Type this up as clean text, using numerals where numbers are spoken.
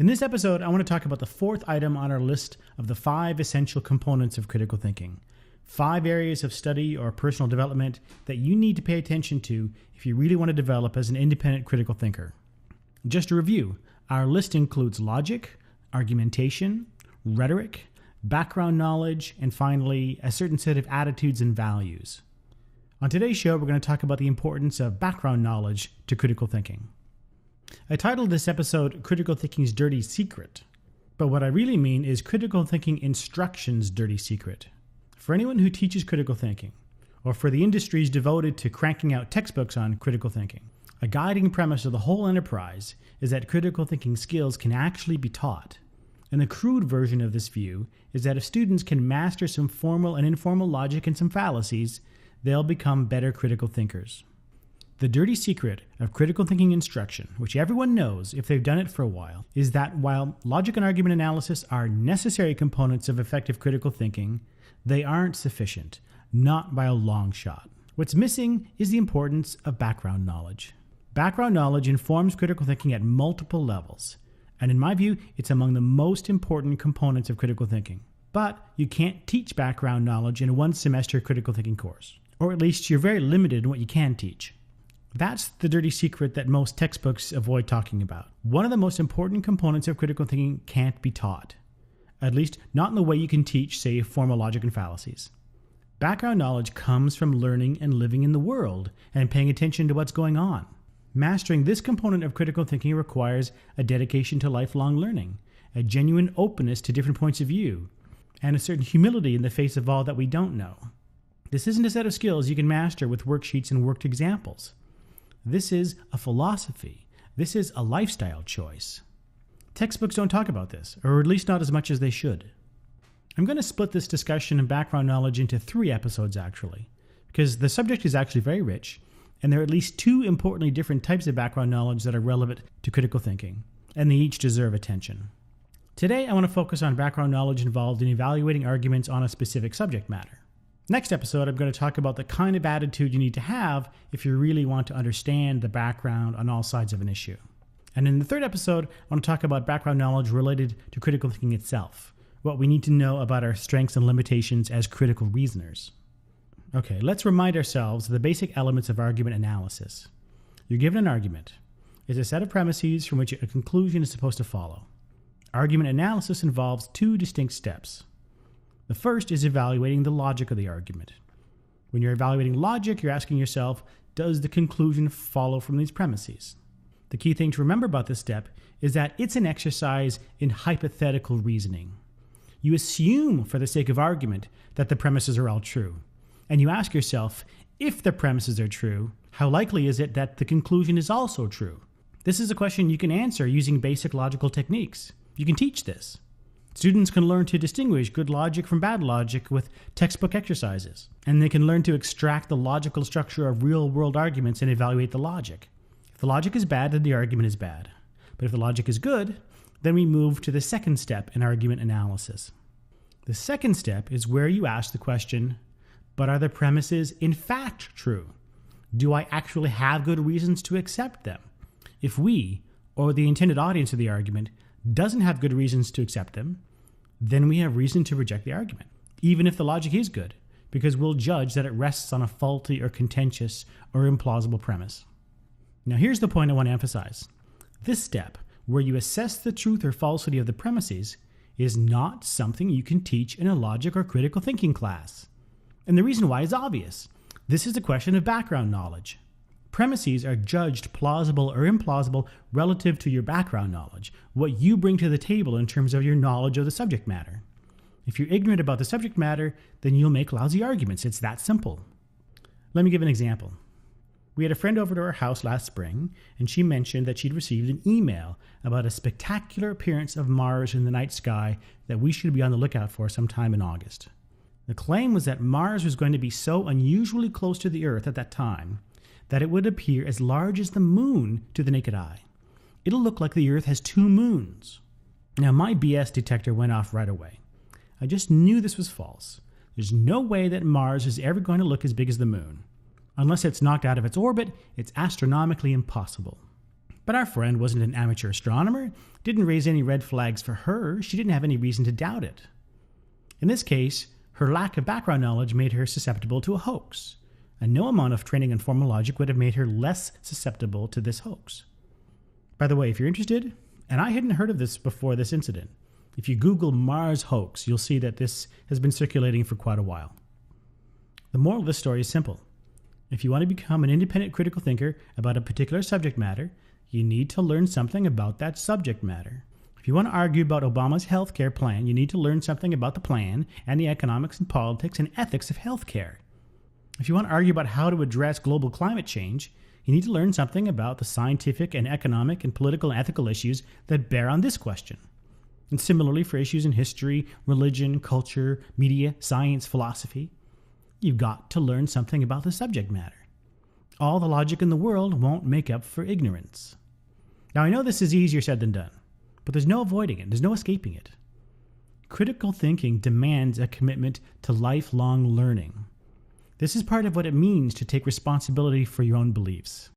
In this episode, I want to talk about the fourth item on our list of the 5 essential components of critical thinking. 5 areas of study or personal development that you need to pay attention to if you really want to develop as an independent critical thinker. Just to review, our list includes logic, argumentation, rhetoric, background knowledge, and finally, a certain set of attitudes and values. On today's show, we're going to talk about the importance of background knowledge to critical thinking. I titled this episode Critical Thinking's Dirty Secret, but what I really mean is Critical Thinking Instruction's Dirty Secret. For anyone who teaches critical thinking, or for the industries devoted to cranking out textbooks on critical thinking, a guiding premise of the whole enterprise is that critical thinking skills can actually be taught. And the crude version of this view is that if students can master some formal and informal logic and some fallacies, they'll become better critical thinkers. The dirty secret of critical thinking instruction, which everyone knows if they've done it for a while, is that while logic and argument analysis are necessary components of effective critical thinking, they aren't sufficient, not by a long shot. What's missing is the importance of background knowledge. Background knowledge informs critical thinking at multiple levels, and in my view, it's among the most important components of critical thinking. But you can't teach background knowledge in a one-semester critical thinking course, or at least you're very limited in what you can teach. That's the dirty secret that most textbooks avoid talking about. One of the most important components of critical thinking can't be taught, at least not in the way you can teach, say, formal logic and fallacies. Background knowledge comes from learning and living in the world and paying attention to what's going on. Mastering this component of critical thinking requires a dedication to lifelong learning, a genuine openness to different points of view, and a certain humility in the face of all that we don't know. This isn't a set of skills you can master with worksheets and worked examples. This is a philosophy. This is a lifestyle choice. Textbooks don't talk about this, or at least not as much as they should. I'm going to split this discussion of background knowledge into 3 episodes, actually, because the subject is actually very rich, and there are at least 2 importantly different types of background knowledge that are relevant to critical thinking, and they each deserve attention. Today, I want to focus on background knowledge involved in evaluating arguments on a specific subject matter. Next episode, I'm going to talk about the kind of attitude you need to have if you really want to understand the background on all sides of an issue. And in the 3rd episode, I want to talk about background knowledge related to critical thinking itself, what we need to know about our strengths and limitations as critical reasoners. Okay, let's remind ourselves of the basic elements of argument analysis. You're given an argument. It's a set of premises from which a conclusion is supposed to follow. Argument analysis involves 2 distinct steps. The first is evaluating the logic of the argument. When you're evaluating logic, you're asking yourself, does the conclusion follow from these premises? The key thing to remember about this step is that it's an exercise in hypothetical reasoning. You assume, for the sake of argument, that the premises are all true. And you ask yourself, if the premises are true, how likely is it that the conclusion is also true? This is a question you can answer using basic logical techniques. You can teach this. Students can learn to distinguish good logic from bad logic with textbook exercises, and they can learn to extract the logical structure of real-world arguments and evaluate the logic. If the logic is bad, then the argument is bad. But if the logic is good, then we move to the second step in argument analysis. The second step is where you ask the question, but are the premises in fact true? Do I actually have good reasons to accept them? If we, or the intended audience of the argument, doesn't have good reasons to accept them, then we have reason to reject the argument, even if the logic is good, because we'll judge that it rests on a faulty or contentious or implausible premise. Now here's the point I want to emphasize. This step, where you assess the truth or falsity of the premises, is not something you can teach in a logic or critical thinking class. And the reason why is obvious. This is a question of background knowledge. Premises are judged plausible or implausible relative to your background knowledge, what you bring to the table in terms of your knowledge of the subject matter. If you're ignorant about the subject matter, then you'll make lousy arguments. It's that simple. Let me give an example. We had a friend over to our house last spring, and she mentioned that she'd received an email about a spectacular appearance of Mars in the night sky that we should be on the lookout for sometime in August. The claim was that Mars was going to be so unusually close to the Earth at that time that it would appear as large as the moon to the naked eye. It'll look like the Earth has 2 moons. Now, my BS detector went off right away. I just knew this was false. There's no way that Mars is ever going to look as big as the moon. Unless it's knocked out of its orbit, it's astronomically impossible. But our friend wasn't an amateur astronomer, didn't raise any red flags for her. She didn't have any reason to doubt it. In this case, her lack of background knowledge made her susceptible to a hoax, and no amount of training in formal logic would have made her less susceptible to this hoax. By the way, if you're interested, and I hadn't heard of this before this incident, if you Google Mars hoax, you'll see that this has been circulating for quite a while. The moral of this story is simple. If you want to become an independent critical thinker about a particular subject matter, you need to learn something about that subject matter. If you want to argue about Obama's healthcare plan, you need to learn something about the plan and the economics and politics and ethics of healthcare. If you want to argue about how to address global climate change, you need to learn something about the scientific and economic and political and ethical issues that bear on this question. And similarly for issues in history, religion, culture, media, science, philosophy, you've got to learn something about the subject matter. All the logic in the world won't make up for ignorance. Now, I know this is easier said than done, but there's no avoiding it. There's no escaping it. Critical thinking demands a commitment to lifelong learning. This is part of what it means to take responsibility for your own beliefs.